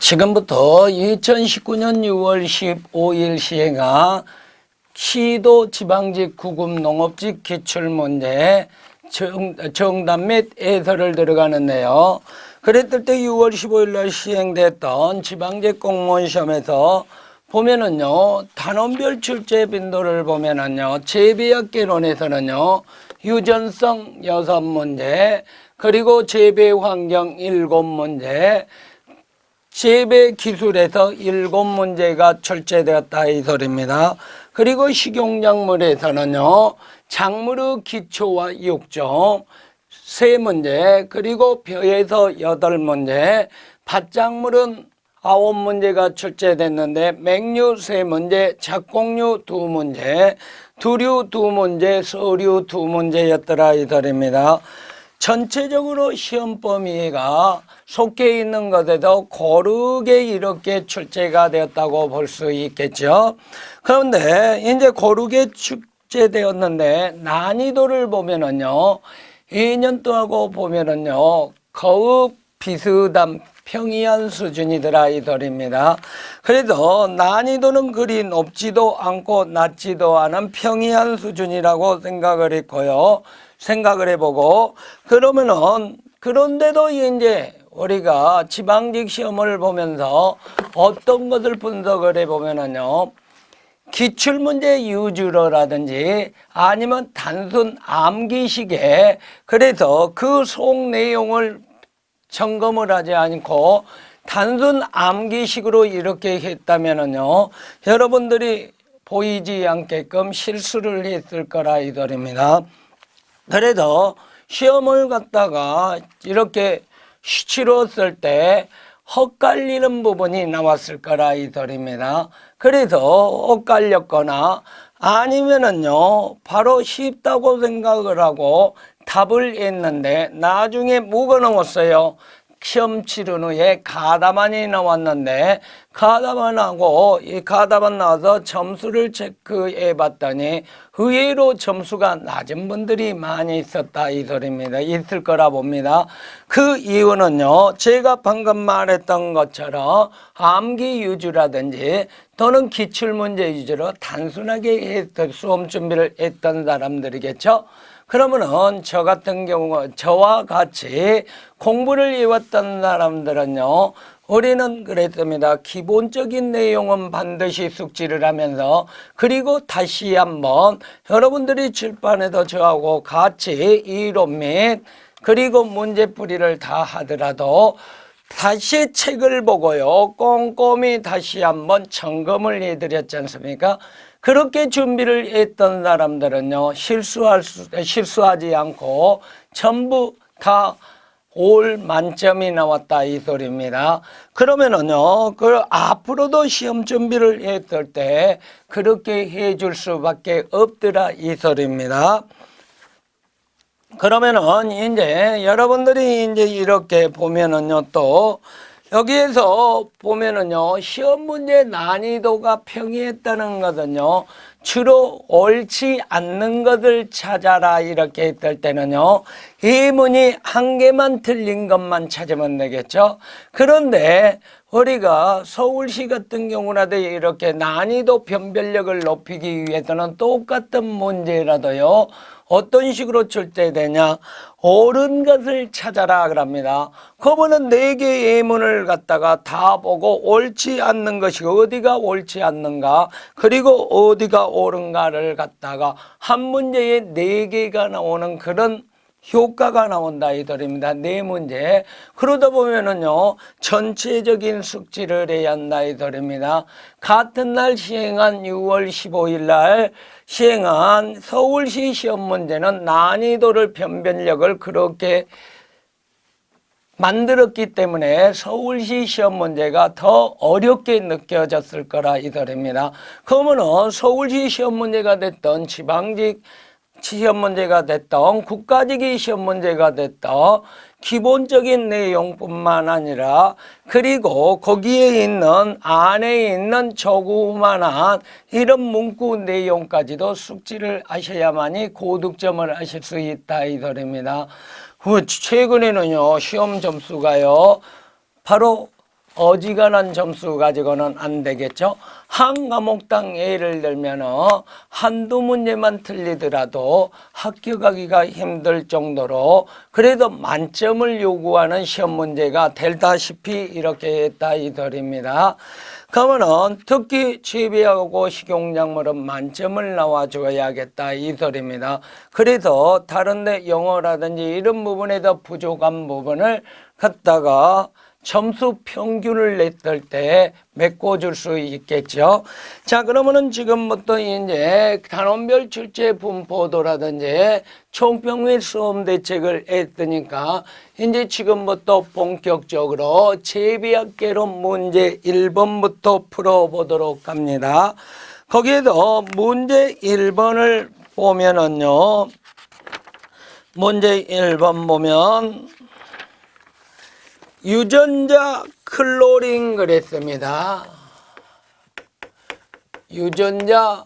지금부터 2019년 6월 15일 시행한 시도 지방직 구급 농업직 기출문제 정답 및 해설을 들어가는데요. 그랬을 때 6월 15일 날 시행됐던 지방직 공무원 시험에서 보면은요, 단원별 출제 빈도를 보면은요, 재배학개론에서는요, 유전성 6문제, 그리고 재배 환경 7문제, 재배 기술에서 7문제가 출제되었다 이 소리입니다. 그리고 식용작물에서는요, 작물의 기초와 육종 3문제, 그리고 벼에서 8문제, 밭작물은 9문제가 출제됐는데 맹류 3문제, 작곡류 2문제, 두류 2문제, 서류 2문제였더라 이 소리입니다. 전체적으로 시험 범위가 속해 있는 것에도 고르게 이렇게 출제가 되었다고 볼 수 있겠죠. 그런데 이제 고르게 출제되었는데 난이도를 보면은요, 2년도하고 보면은요, 거의 비슷한 평이한 수준이더라 이 소리입니다. 그래도 난이도는 그리 높지도 않고 낮지도 않은 평이한 수준이라고 생각을 했고요. 생각을 해보고, 그러면은, 그런데도 이제 우리가 지방직 시험을 보면서 어떤 것을 분석을 해보면은요, 기출문제 위주로라든지 아니면 단순 암기식에 그래서 그 속 내용을 점검을 하지 않고 단순 암기식으로 이렇게 했다면은요, 여러분들이 보이지 않게끔 실수를 했을 거라 이 소리입니다. 그래도 시험을 갖다가 이렇게 치렀을 때 헛갈리는 부분이 나왔을 거라 이 소리입니다. 그래서 헛갈렸거나 아니면은요, 바로 쉽다고 생각을 하고 답을 했는데 나중에 뭐가 나왔어요? 시험 치른 후에 가답안이 나왔는데 가답안하고 이 가답안 나와서 점수를 체크해 봤더니 의외로 점수가 낮은 분들이 많이 있었다 이 소리입니다. 있을 거라 봅니다. 그 이유는요, 제가 방금 말했던 것처럼 암기 위주라든지 또는 기출문제 위주로 단순하게 수험 준비를 했던 사람들이겠죠. 그러면은 저 같은 경우 저와 같이 공부를 해왔던 사람들은요, 우리는 그랬습니다. 기본적인 내용은 반드시 숙지를 하면서 그리고 다시 한번 여러분들이 칠판에도 저하고 같이 이론 및 그리고 문제풀이를 다 하더라도 다시 책을 보고요, 꼼꼼히 다시 한번 점검을 해드렸지 않습니까? 그렇게 준비를 했던 사람들은요, 실수하지 않고 전부 다 올 만점이 나왔다 이 소리입니다. 그러면은요, 그 앞으로도 시험 준비를 했을 때 그렇게 해줄 수밖에 없더라 이 소리입니다. 그러면은 이제 여러분들이 이제 이렇게 보면은요, 또 여기에서 보면은요, 시험 문제 난이도가 평이했다는 것은요, 주로 옳지 않는 것을 찾아라 이렇게 했을 때는요, 예문이 한 개만 틀린 것만 찾으면 되겠죠. 그런데 우리가 서울시 같은 경우라도 이렇게 난이도 변별력을 높이기 위해서는 똑같은 문제라도요, 어떤 식으로 출제되냐, 옳은 것을 찾아라 그럽니다. 그러면은 4개 예문을 갖다가 다 보고 옳지 않는 것이 어디가 옳지 않는가, 그리고 어디가 옳은가를 갖다가 한 문제에 4개가 나오는 그런 효과가 나온다 이 소리입니다. 4문제. 그러다 보면은요, 전체적인 숙지를 해야 한다 이 소리입니다. 같은 날 시행한 6월 15일 날 시행한 서울시 시험 문제는 난이도를 변별력을 그렇게 만들었기 때문에 서울시 시험 문제가 더 어렵게 느껴졌을 거라 이 소리입니다. 그러면은 서울시 시험 문제가 됐던 지방직 시험 문제가 됐던 국가직이 시험 문제가 됐던 기본적인 내용뿐만 아니라 그리고 거기에 있는 안에 있는 조그만한 이런 문구 내용까지도 숙지를 하셔야만이 고득점을 하실 수 있다 이 소리입니다. 최근에는요, 시험 점수가요, 바로 어지간한 점수 가지고는 안 되겠죠. 한 과목당 예를 들면 한두 문제만 틀리더라도 합격하기가 힘들 정도로 그래도 만점을 요구하는 시험 문제가 되다시피 이렇게 했다 이 소리입니다. 그러면은 특히 취비하고 식용작물은 만점을 나와줘야겠다 이 소리입니다. 그래서 다른데 영어라든지 이런 부분에도 부족한 부분을 갖다가 점수 평균을 냈을 때 메꿔줄 수 있겠죠. 자, 그러면은 지금부터 이제 단원별 출제 분포도라든지 총평 및 수험 대책을 했으니까 이제 지금부터 본격적으로 제비학개론 문제 1번부터 풀어보도록 합니다. 거기에도 문제 1번을 보면은요. 문제 1번 보면 유전자 클로링 그랬습니다. 유전자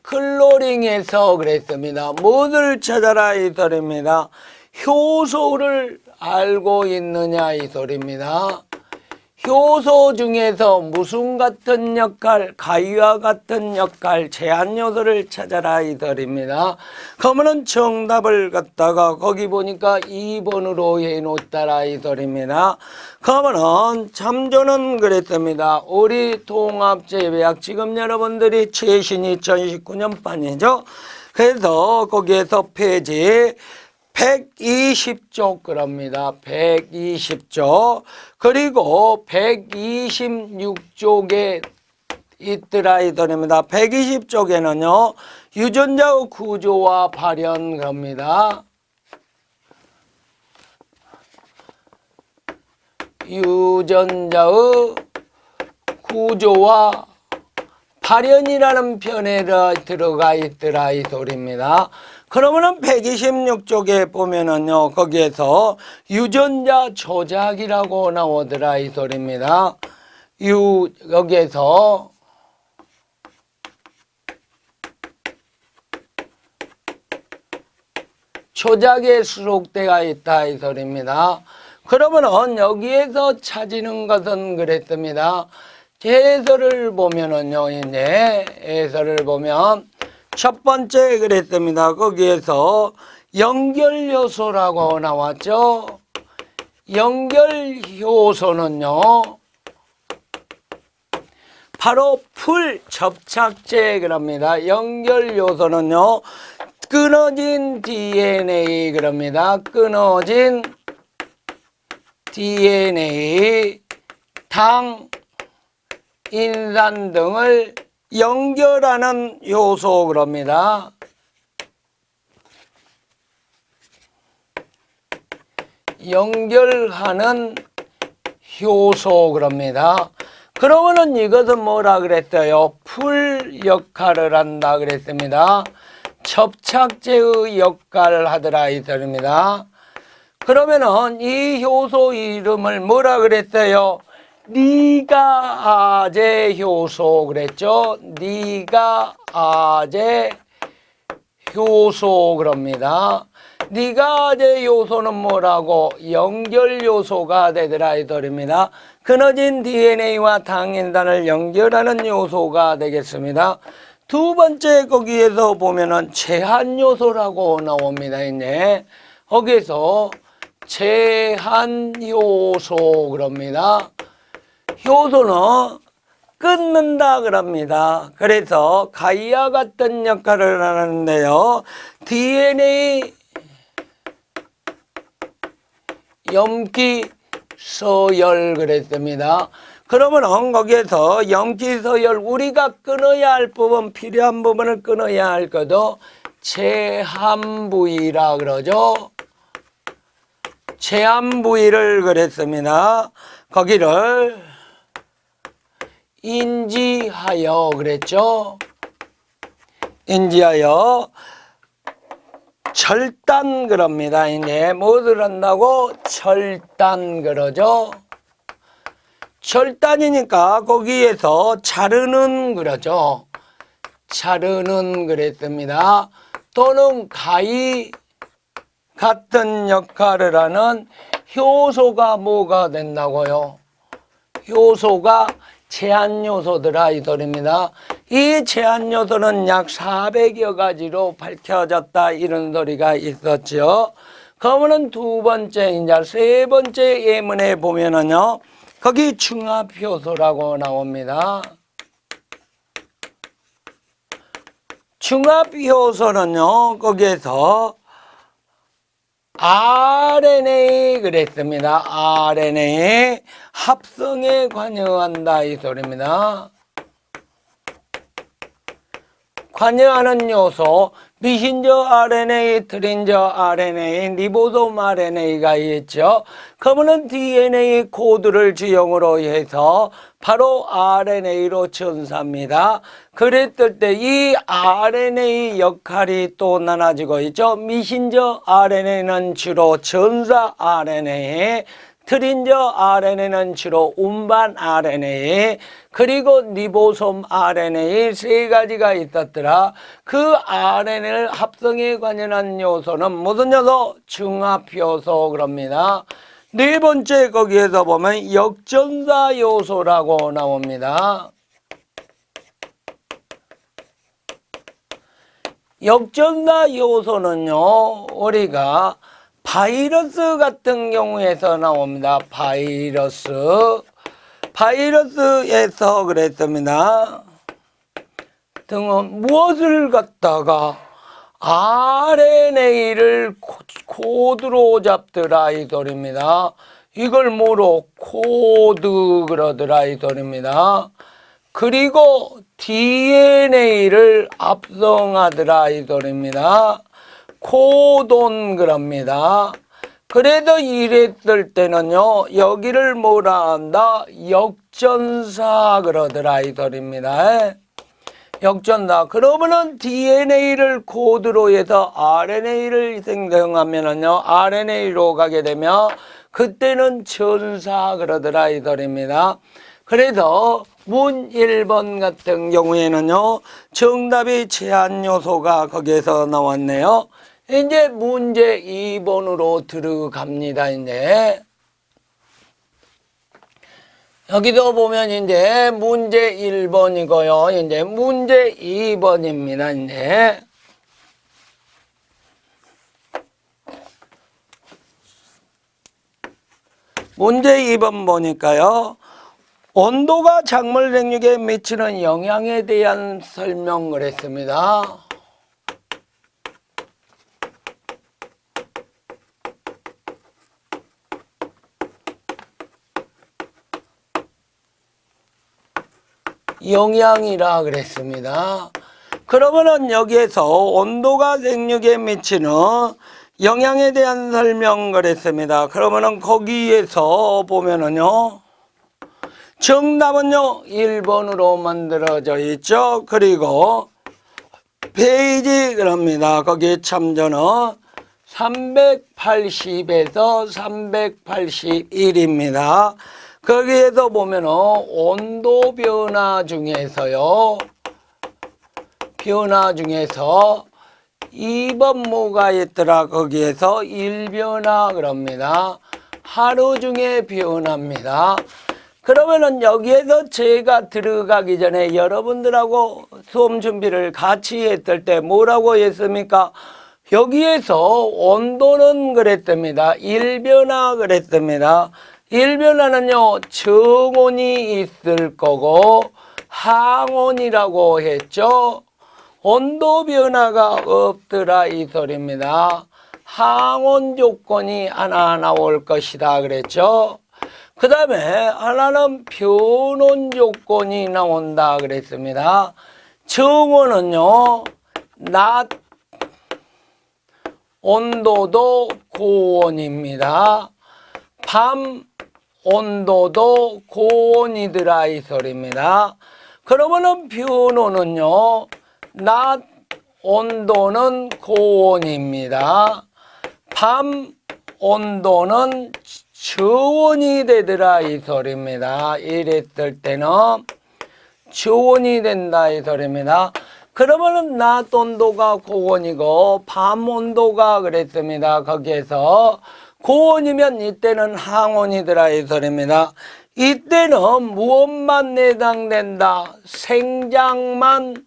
클로링에서 그랬습니다. 뭐를 찾아라 이 소리입니다. 효소를 알고 있느냐 이 소리입니다. 효소 중에서 무슨 같은 역할, 가위와 같은 역할, 제한 요소를 찾아라 이 소리입니다. 그러면은 정답을 갖다가 거기 보니까 2번으로 해놓았다라 이 소리입니다. 그러면은 참조는 그랬습니다. 우리 통합제비학 지금 여러분들이 최신 2019년판이죠. 그래서 거기에서 페이지 120쪽 그럽니다. 120쪽. 그리고 126쪽에 있더라 이 소리입니다. 120쪽에는요. 유전자의 구조와 발현 겁니다. 유전자의 구조와 발현이라는 편에 들어가 있더라 이 소리입니다. 그러면은 126쪽에 보면은요, 거기에서 유전자 조작이라고 나오더라 이 소리입니다. 여기에서 조작에 수록되어 있다 이 소리입니다. 그러면은 여기에서 찾는 것은 그랬습니다. 해설을 보면은요, 이제 해설을 보면 첫 번째 그랬습니다. 거기에서 연결 요소라고 나왔죠. 연결 요소는요, 바로 풀 접착제 그럽니다. 연결 요소는요, 끊어진 DNA 그럽니다. 끊어진 DNA, 당, 인산 등을 연결하는 요소 그럽니다. 연결하는 효소 그럽니다. 그러면은 이것은 뭐라 그랬어요? 풀 역할을 한다 그랬습니다. 접착제의 역할을 하더라 이 소리입니다. 그러면은 이 효소 이름을 뭐라 그랬어요? 니가아제 효소 그랬죠. 니가아제 효소 그럽니다. 니가아제 요소는 뭐라고? 연결 요소가 되더라 이 소리입니다. 끊어진 DNA와 당인단을 연결하는 요소가 되겠습니다. 두 번째 거기에서 보면은 제한 요소라고 나옵니다. 이제 거기에서 제한 요소 그럽니다. 효소는 끊는다 그럽니다. 그래서 가위와 같은 역할을 하는데요. DNA 염기 서열 그랬습니다. 그러면 거기에서 염기 서열 우리가 끊어야 할 부분, 필요한 부분을 끊어야 할 것도 제한 부위라 그러죠. 제한 부위를 그랬습니다. 거기를 인지하여 그랬죠. 인지하여 절단 그럽니다. 이제 뭐를 한다고? 절단 그러죠. 절단이니까 거기에서 자르는 그러죠. 자르는 그랬습니다. 또는 가위 같은 역할을 하는 효소가 뭐가 된다고요? 요소가 제한 요소더라 이 소리입니다. 이 제한 요소는 약 400여 가지로 밝혀졌다 이런 소리가 있었죠. 그러면은 두 번째 이제 세 번째 예문에 보면은요. 거기 중합 요소라고 나옵니다. 중합 요소는요. 거기에서 RNA 그랬습니다. RNA 합성에 관여한다 이 소리입니다. 관여하는 요소 미신저 RNA, 트린저 RNA, 리보솜 RNA가 있죠. 그러면은 DNA 코드를 주형으로 해서 바로 RNA로 전사합니다. 그랬을 때 이 RNA 역할이 또 나눠지고 있죠. 미신저 RNA는 주로 전사 RNA, 트린저 RNA는 주로 운반 RNA, 그리고 리보솜 RNA 세 가지가 있었더라. 그 RNA를 합성에 관련한 요소는 무슨 요소? 중합 요소 그럽니다. 네 번째 거기에서 보면 역전사 요소라고 나옵니다. 역전사 요소는요, 우리가 바이러스 같은 경우에서 나옵니다. 바이러스에서 그랬습니다. 등은 무엇을 갖다가 RNA를 코드로 잡더라 이 소리입니다. 이걸 뭐로? 코드 그러더라 이 소리입니다. 그리고 DNA를 합성하더라 이 소리입니다. 코돈 그럽니다. 그래도 이랬을 때는요, 여기를 뭐라 한다? 역전사 그러더라 이 소리입니다. 역전사. 그러면은 DNA를 코드로 해서 RNA를 생성하면은요, RNA로 가게 되면 그때는 전사 그러더라 이 소리입니다. 그래서 문 1번 같은 경우에는요, 정답이 제한 요소가 거기에서 나왔네요. 이제 문제 2번으로 들어갑니다. 이제 여기도 보면 이제 문제 1번이고요. 이제 문제 2번입니다. 이제 문제 2번 보니까요. 온도가 작물 생육에 미치는 영향에 대한 설명을 했습니다. 영향이라 그랬습니다. 그러면은 여기에서 온도가 생육에 미치는 영향에 대한 설명을 했습니다. 그러면은 거기에서 보면은요, 정답은요 1번으로 만들어져 있죠. 그리고 페이지 그럽니다. 거기 참조는 380에서 381입니다. 거기에서 보면은 온도 변화 중에서요, 변화 중에서 2번 뭐가 있더라. 거기에서 1변화 그럽니다. 하루 중에 변화입니다. 그러면은 여기에서 제가 들어가기 전에 여러분들하고 수업 준비를 같이 했을 때 뭐라고 했습니까? 여기에서 온도는 그랬습니다. 1변화 그랬습니다. 1변화는요, 정온이 있을 거고 항온이라고 했죠. 온도 변화가 없더라 이 소리입니다. 항온 조건이 하나 나올 것이다 그랬죠. 그 다음에 하나는 변온 조건이 나온다 그랬습니다. 정온은요, 낮 온도도 고온입니다. 밤 온도도 고온이더라 이 소리입니다. 그러면은 변온은요, 낮 온도는 고온입니다. 밤 온도는 저온이 되더라 이 소리입니다. 이랬을 때는 저온이 된다 이 소리입니다. 그러면은 낮 온도가 고온이고 밤 온도가 그랬습니다. 거기에서 고온이면 이때는 항온이더라 이 소리입니다. 이때는 무엇만 해당된다? 생장만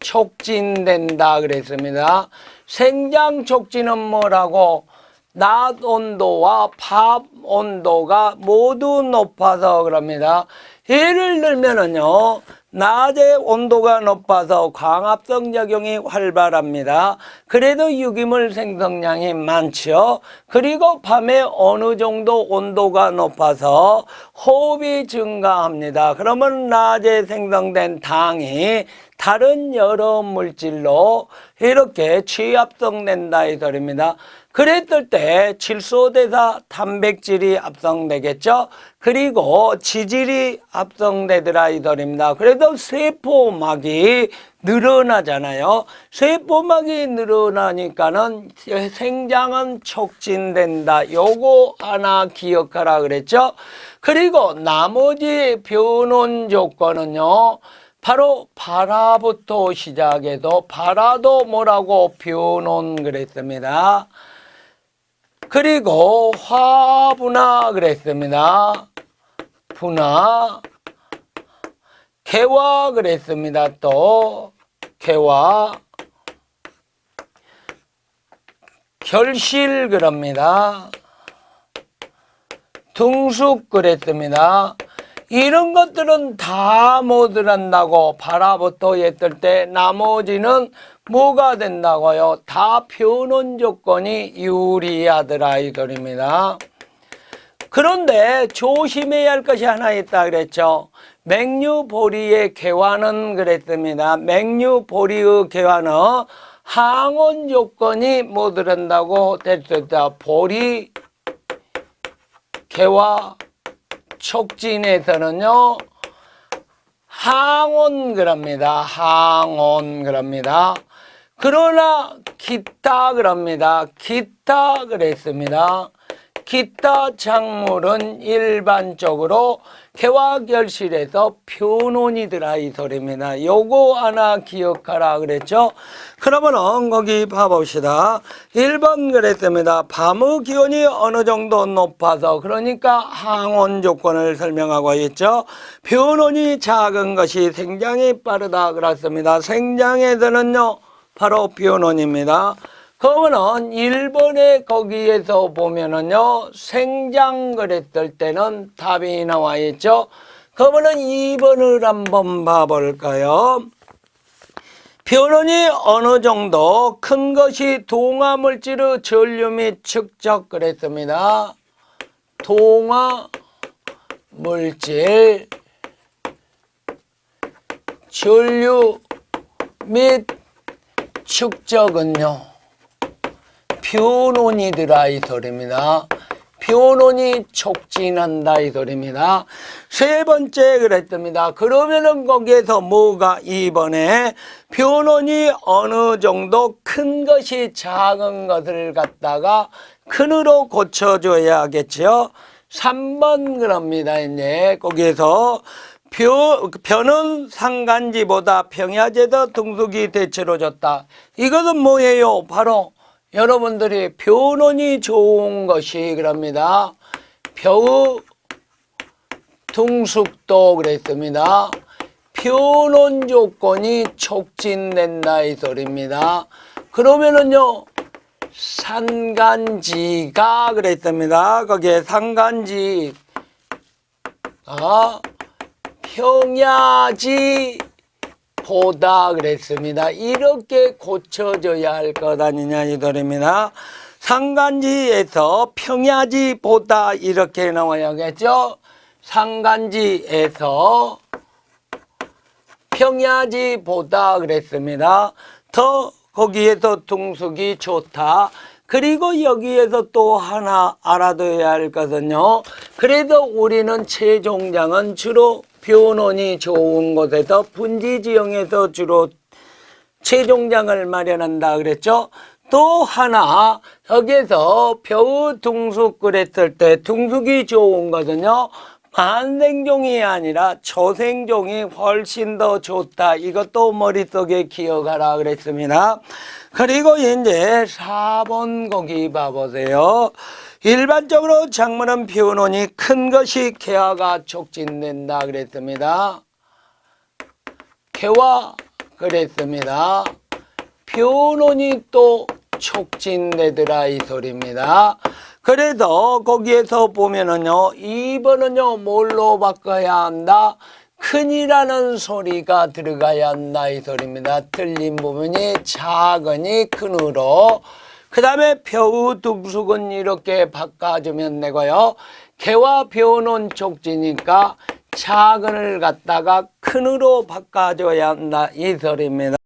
촉진된다 그랬습니다. 생장 촉진은 뭐라고? 낮 온도와 밤 온도가 모두 높아서 그럽니다. 예를 들면은요, 낮에 온도가 높아서 광합성 작용이 활발합니다. 그래도 유기물 생성량이 많죠. 그리고 밤에 어느 정도 온도가 높아서 호흡이 증가합니다. 그러면 낮에 생성된 당이 다른 여러 물질로 이렇게 취합성된다 이 소리입니다. 그랬을 때 질소대사 단백질이 합성되겠죠. 그리고 지질이 합성되더라 이 소리입니다. 그래서 세포막이 늘어나잖아요. 세포막이 늘어나니까는 생장은 촉진된다. 요거 하나 기억하라 그랬죠. 그리고 나머지 변온 조건은요, 바로 발화부터 시작해서 발화도 뭐라고 변온 그랬습니다. 그리고 화분화 그랬습니다. 분화, 개화 그랬습니다. 또 개화, 결실 그럽니다. 등숙 그랬습니다. 이런 것들은 다 뭐 들한다고? 발화부터 했을 때 나머지는 뭐가 된다고요? 다 변온 조건이 유리하더라 이 소리입니다. 그런데 조심해야 할 것이 하나 있다 그랬죠. 맹유보리의 개화는 그랬습니다. 맹유보리의 개화는 항온 조건이 뭐 들한다고 됐을 때 보리 개화 촉진에서는요, 항온 그럽니다. 항온 그럽니다. 그러나 기타 그럽니다. 기타 그랬습니다. 기타 작물은 일반적으로 개화결실에서 변온이더라 이 소리입니다. 요거 하나 기억하라 그랬죠. 그러면은 거기 봐봅시다. 1번 그랬습니다. 밤의 기온이 어느 정도 높아서, 그러니까 항온 조건을 설명하고 있죠. 변온이 작은 것이 생장이 빠르다 그랬습니다. 생장에서는요 바로 변온입니다. 그러면은 1번에 거기에서 보면은요, 생장 그랬을 때는 답이 나와 있죠. 그러면은 2번을 한번 봐볼까요? 변온이 어느 정도 큰 것이 동화물질의 전류 및 축적 그랬습니다. 동화물질 전류 및 축적은요, 변온이더라 이 소리입니다. 변온이 촉진한다 이 소리입니다. 세 번째 그랬습니다. 그러면은 거기에서 뭐가 2번에 변온이 어느 정도 큰 것이 작은 것을 갖다가 큰으로 고쳐줘야겠죠. 3번 그럽니다. 이제 거기에서 변은 상간지보다 평야제도 등속이 대체로 졌다. 이것은 뭐예요? 바로 여러분들이 변온이 좋은 것이 그럽니다. 벼의 등숙도 그랬습니다. 변온 조건이 촉진된다 이 소리입니다. 그러면은요, 산간지가 그랬습니다. 거기에 산간지 평야지 보다 그랬습니다. 이렇게 고쳐줘야 할 것 아니냐 이 소리입니다. 상간지에서 평야지보다 이렇게 나와야겠죠. 상간지에서 평야지보다 그랬습니다. 더 거기에서 등숙이 좋다. 그리고 여기에서 또 하나 알아둬야 할 것은요, 그래도 우리는 채종장은 주로 변온이 좋은 곳에서 분지 지형에서 주로 채종장을 마련한다 그랬죠. 또 하나 여기에서 벼의 등숙 그랬을 때 등숙이 좋은 것은요, 만생종이 아니라 초생종이 훨씬 더 좋다. 이것도 머릿속에 기억하라 그랬습니다. 그리고 이제 4번 거기 봐보세요. 일반적으로 작물은 비오노니 큰 것이 개화가 촉진된다 그랬습니다. 개화 그랬습니다. 비오노니 또 촉진되더라 이 소리입니다. 그래서 거기에서 보면은요 2번은요 뭘로 바꿔야 한다? 큰이라는 소리가 들어가야 한다 이 소리입니다. 틀린 부분이 작으니 큰으로, 그 다음에 벼우 둑숙은 이렇게 바꿔주면 되고요. 개와 벼우는 촉지니까 작은을 갖다가 큰으로 바꿔줘야 한다 이 소리입니다.